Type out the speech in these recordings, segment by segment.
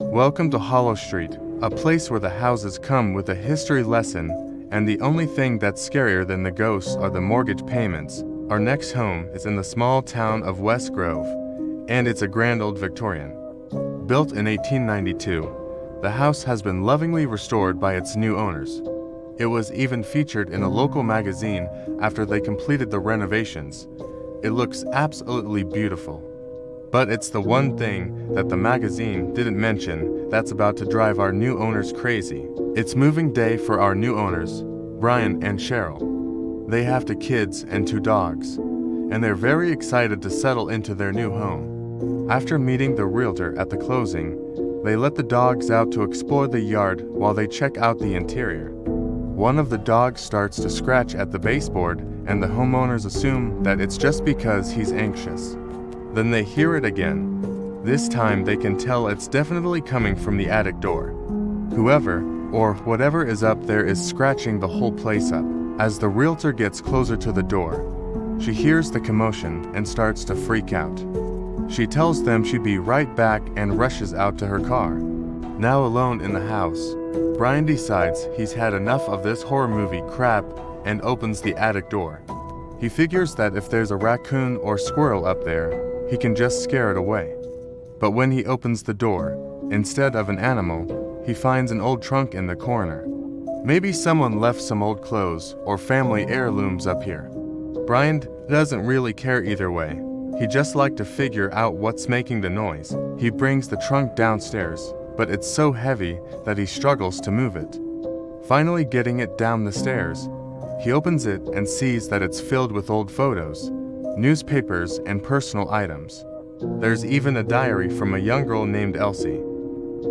Welcome to Hollow Street, a place where the houses come with a history lesson, and the only thing that's scarier than the ghosts are the mortgage payments. Our next home is in the small town of West Grove, and it's a grand old Victorian. Built in 1892, the house has been lovingly restored by its new owners. It was even featured in a local magazine after they completed the renovations. It looks absolutely beautiful. But it's the one thing that the magazine didn't mention that's about to drive our new owners crazy. It's moving day for our new owners, Brian and Cheryl. They have 2 kids and 2 dogs, and they're very excited to settle into their new home. After meeting the realtor at the closing, they let the dogs out to explore the yard while they check out the interior. One of the dogs starts to scratch at the baseboard, and the homeowners assume that it's just because he's anxious. Then they hear it again. This time they can tell it's definitely coming from the attic door. Whoever, or whatever is up there is scratching the whole place up. As the realtor gets closer to the door, she hears the commotion and starts to freak out. She tells them she'd be right back and rushes out to her car. Now alone in the house, Brian decides he's had enough of this horror movie crap and opens the attic door. He figures that if there's a raccoon or squirrel up there, he can just scare it away. But when he opens the door, instead of an animal, he finds an old trunk in the corner. Maybe someone left some old clothes or family heirlooms up here. Brian doesn't really care either way. He just likes to figure out what's making the noise. He brings the trunk downstairs, but it's so heavy that he struggles to move it. Finally getting it down the stairs, he opens it and sees that it's filled with old photos, newspapers, and personal items. There's even a diary from a young girl named Elsie.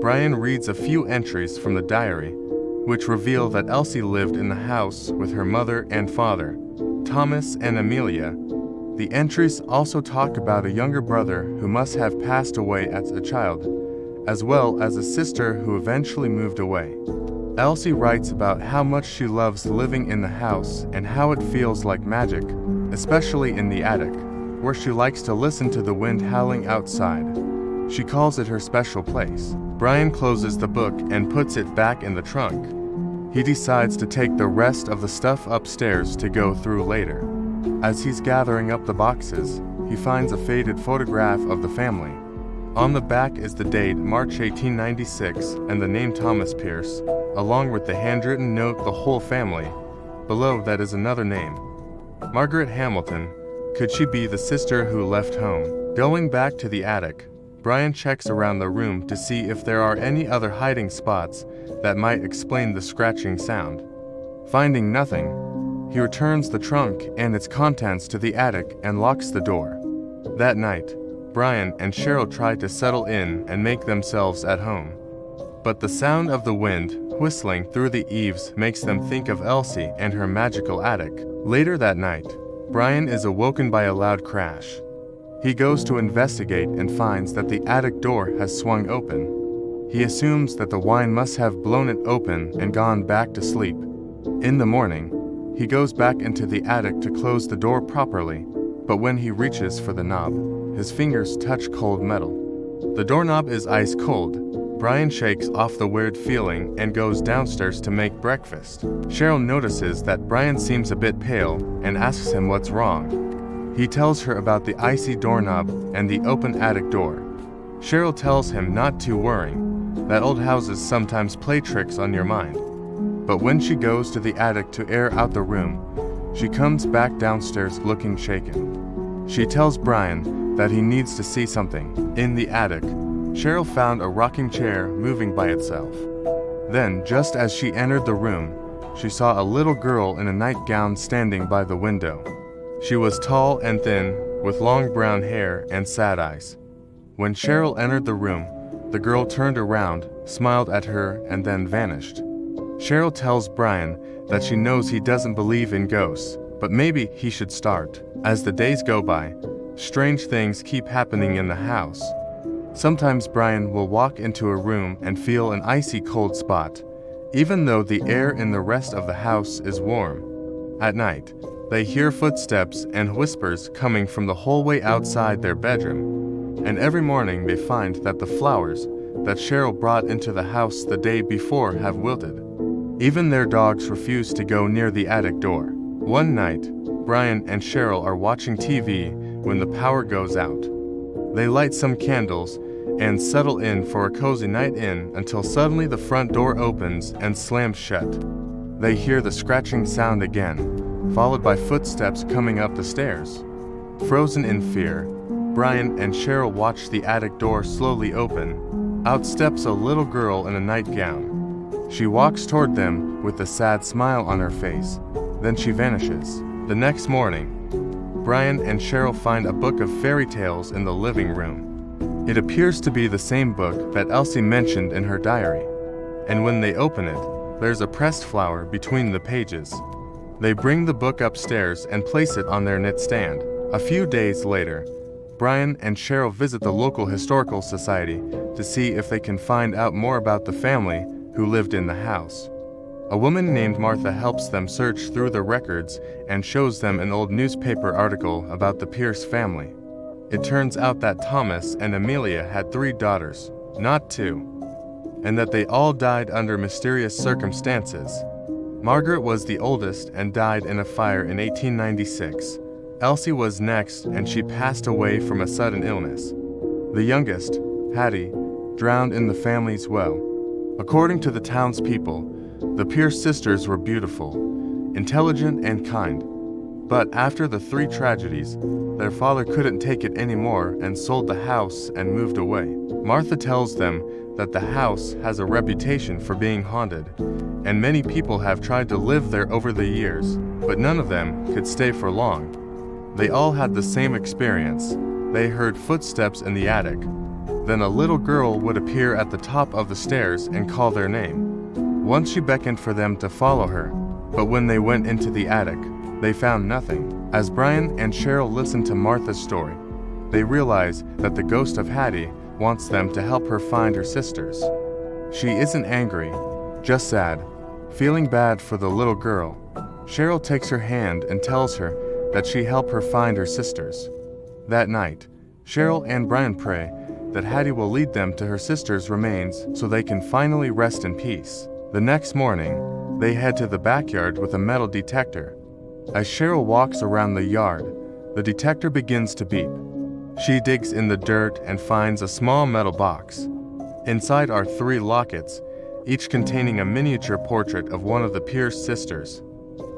Brian reads a few entries from the diary, which reveal that Elsie lived in the house with her mother and father, Thomas and Amelia. The entries also talk about a younger brother who must have passed away as a child, as well as a sister who eventually moved away. Elsie writes about how much she loves living in the house and how it feels like magic, especially in the attic, where she likes to listen to the wind howling outside. She calls it her special place. Brian closes the book and puts it back in the trunk. He decides to take the rest of the stuff upstairs to go through later. As he's gathering up the boxes, he finds a faded photograph of the family. On the back is the date March 1896 and the name Thomas Pierce, along with the handwritten note "The whole family." Below that is another name, Margaret Hamilton. Could she be the sister who left home? Going back to the attic, Brian checks around the room to see if there are any other hiding spots that might explain the scratching sound. Finding nothing, he returns the trunk and its contents to the attic and locks the door. That night, Brian and Cheryl try to settle in and make themselves at home. But the sound of the wind whistling through the eaves makes them think of Elsie and her magical attic. Later that night, Brian is awoken by a loud crash. He goes to investigate and finds that the attic door has swung open. He assumes that the wine must have blown it open and gone back to sleep. In the morning, he goes back into the attic to close the door properly, but when he reaches for the knob, his fingers touch cold metal. The doorknob is ice cold. Brian shakes off the weird feeling and goes downstairs to make breakfast. Cheryl notices that Brian seems a bit pale and asks him what's wrong. He tells her about the icy doorknob and the open attic door. Cheryl tells him not to worry, that old houses sometimes play tricks on your mind. But when she goes to the attic to air out the room, she comes back downstairs looking shaken. She tells Brian that he needs to see something. In the attic, Cheryl found a rocking chair moving by itself. Then, just as she entered the room, she saw a little girl in a nightgown standing by the window. She was tall and thin, with long brown hair and sad eyes. When Cheryl entered the room, the girl turned around, smiled at her, and then vanished. Cheryl tells Brian that she knows he doesn't believe in ghosts, but maybe he should start. As the days go by, strange things keep happening in the house. Sometimes Brian will walk into a room and feel an icy cold spot, even though the air in the rest of the house is warm. At night, they hear footsteps and whispers coming from the hallway outside their bedroom, and every morning they find that the flowers that Cheryl brought into the house the day before have wilted. Even their dogs refuse to go near the attic door. One night, Brian and Cheryl are watching TV when the power goes out. They light some candles and settle in for a cozy night in until suddenly the front door opens and slams shut. They hear the scratching sound again, followed by footsteps coming up the stairs. Frozen in fear, Brian and Cheryl watch the attic door slowly open. Out steps a little girl in a nightgown. She walks toward them with a sad smile on her face. Then she vanishes. The next morning, Brian and Cheryl find a book of fairy tales in the living room. It appears to be the same book that Elsie mentioned in her diary. And when they open it, there's a pressed flower between the pages. They bring the book upstairs and place it on their knit stand. A few days later, Brian and Cheryl visit the local historical society to see if they can find out more about the family who lived in the house. A woman named Martha helps them search through the records and shows them an old newspaper article about the Pierce family. It turns out that Thomas and Amelia had 3 daughters, not 2, and that they all died under mysterious circumstances. Margaret was the oldest and died in a fire in 1896. Elsie was next, and she passed away from a sudden illness. The youngest, Hattie, drowned in the family's well. According to the townspeople, the Pierce sisters were beautiful, intelligent, and kind. But after the 3 tragedies, their father couldn't take it anymore and sold the house and moved away. Martha tells them that the house has a reputation for being haunted, and many people have tried to live there over the years, but none of them could stay for long. They all had the same experience. They heard footsteps in the attic. Then a little girl would appear at the top of the stairs and call their name. Once she beckoned for them to follow her, but when they went into the attic, they found nothing. As Brian and Cheryl listen to Martha's story, they realize that the ghost of Hattie wants them to help her find her sisters. She isn't angry, just sad, feeling bad for the little girl. Cheryl takes her hand and tells her that she help her find her sisters. That night, Cheryl and Brian pray that Hattie will lead them to her sister's remains so they can finally rest in peace. The next morning, they head to the backyard with a metal detector. As Cheryl walks around the yard, the detector begins to beep. She digs in the dirt and finds a small metal box. Inside are 3 lockets, each containing a miniature portrait of one of the Pierce sisters.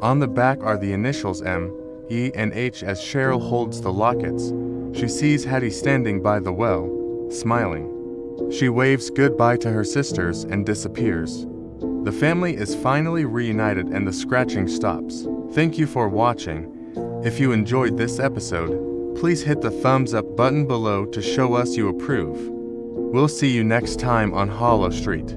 On the back are the initials M, E, and H. As Cheryl holds the lockets, she sees Hattie standing by the well, smiling. She waves goodbye to her sisters and disappears. The family is finally reunited and the scratching stops. Thank you for watching. If you enjoyed this episode, please hit the thumbs up button below to show us you approve. We'll see you next time on Hollow Street.